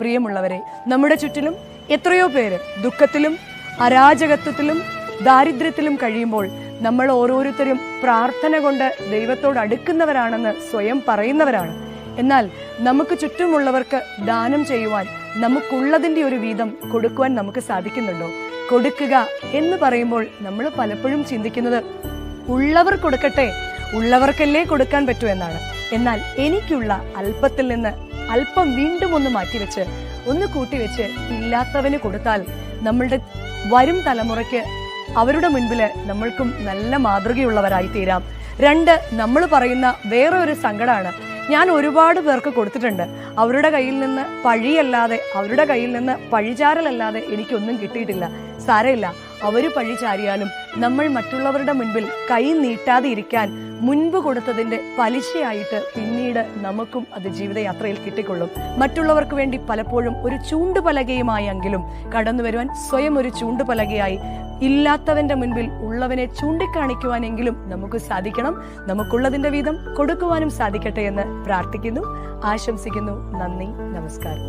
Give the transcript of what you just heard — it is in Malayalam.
പ്രിയമുള്ളവരെ, നമ്മുടെ ചുറ്റിലും എത്രയോ പേര് ദുഃഖത്തിലും അരാജകത്വത്തിലും ദാരിദ്ര്യത്തിലും കഴിയുമ്പോൾ നമ്മൾ ഓരോരുത്തരും പ്രാർത്ഥന കൊണ്ട് ദൈവത്തോട് അടുക്കുന്നവരാണെന്ന് സ്വയം പറയുന്നവരാണ്. എന്നാൽ നമുക്ക് ചുറ്റുമുള്ളവർക്ക് ദാനം ചെയ്യുവാൻ, നമുക്കുള്ളതിൻ്റെ ഒരു വീതം കൊടുക്കുവാൻ നമുക്ക് സാധിക്കുന്നുണ്ടോ? കൊടുക്കുക എന്ന് പറയുമ്പോൾ നമ്മൾ പലപ്പോഴും ചിന്തിക്കുന്നത് ഉള്ളവർ കൊടുക്കട്ടെ, ഉള്ളവർക്കല്ലേ കൊടുക്കാൻ പറ്റൂ എന്നാണ്. എന്നാൽ എനിക്കുള്ള അല്പത്തിൽ നിന്ന് അല്പം വീണ്ടും ഒന്ന് മാറ്റിവെച്ച്, ഒന്ന് കൂട്ടിവെച്ച് ഇല്ലാത്തവന് കൊടുത്താൽ നമ്മളുടെ വരും തലമുറയ്ക്ക് അവരുടെ മുൻപിൽ നമ്മൾക്കും നല്ല മാതൃകയുള്ളവരായി തീരാം. 2, നമ്മൾ പറയുന്ന വേറൊരു സങ്കടമാണ്, ഞാൻ ഒരുപാട് പേർക്ക് കൊടുത്തിട്ടുണ്ട്, അവരുടെ കയ്യിൽ നിന്ന് പഴിയല്ലാതെ, അവരുടെ കയ്യിൽ നിന്ന് പഴിചാരലല്ലാതെ എനിക്കൊന്നും കിട്ടിയിട്ടില്ല. സാരമില്ല, അവർ പഴിചാരിയാലും നമ്മൾ മറ്റുള്ളവരുടെ മുൻപിൽ കൈ നീട്ടാതെ ഇരിക്കാൻ മുൻപ് കൊടുത്തതിന്റെ പലിശയായിട്ട് പിന്നീട് നമുക്കും അത് ജീവിതയാത്രയിൽ കിട്ടിക്കൊള്ളും. മറ്റുള്ളവർക്ക് വേണ്ടി പലപ്പോഴും ഒരു ചൂണ്ടുപലകയുമായെങ്കിലും കടന്നു വരുവാൻ സ്വയം ഒരു ചൂണ്ടുപലകയായി ഇല്ലാത്തവന്റെ മുൻപിൽ ഉള്ളവനെ ചൂണ്ടിക്കാണിക്കുവാനെങ്കിലും നമുക്ക് സാധിക്കണം. നമുക്കുള്ളതിന്റെ വീതം കൊടുക്കുവാനും സാധിക്കട്ടെ എന്ന് പ്രാർത്ഥിക്കുന്നു, ആശംസിക്കുന്നു. നന്ദി, നമസ്കാരം.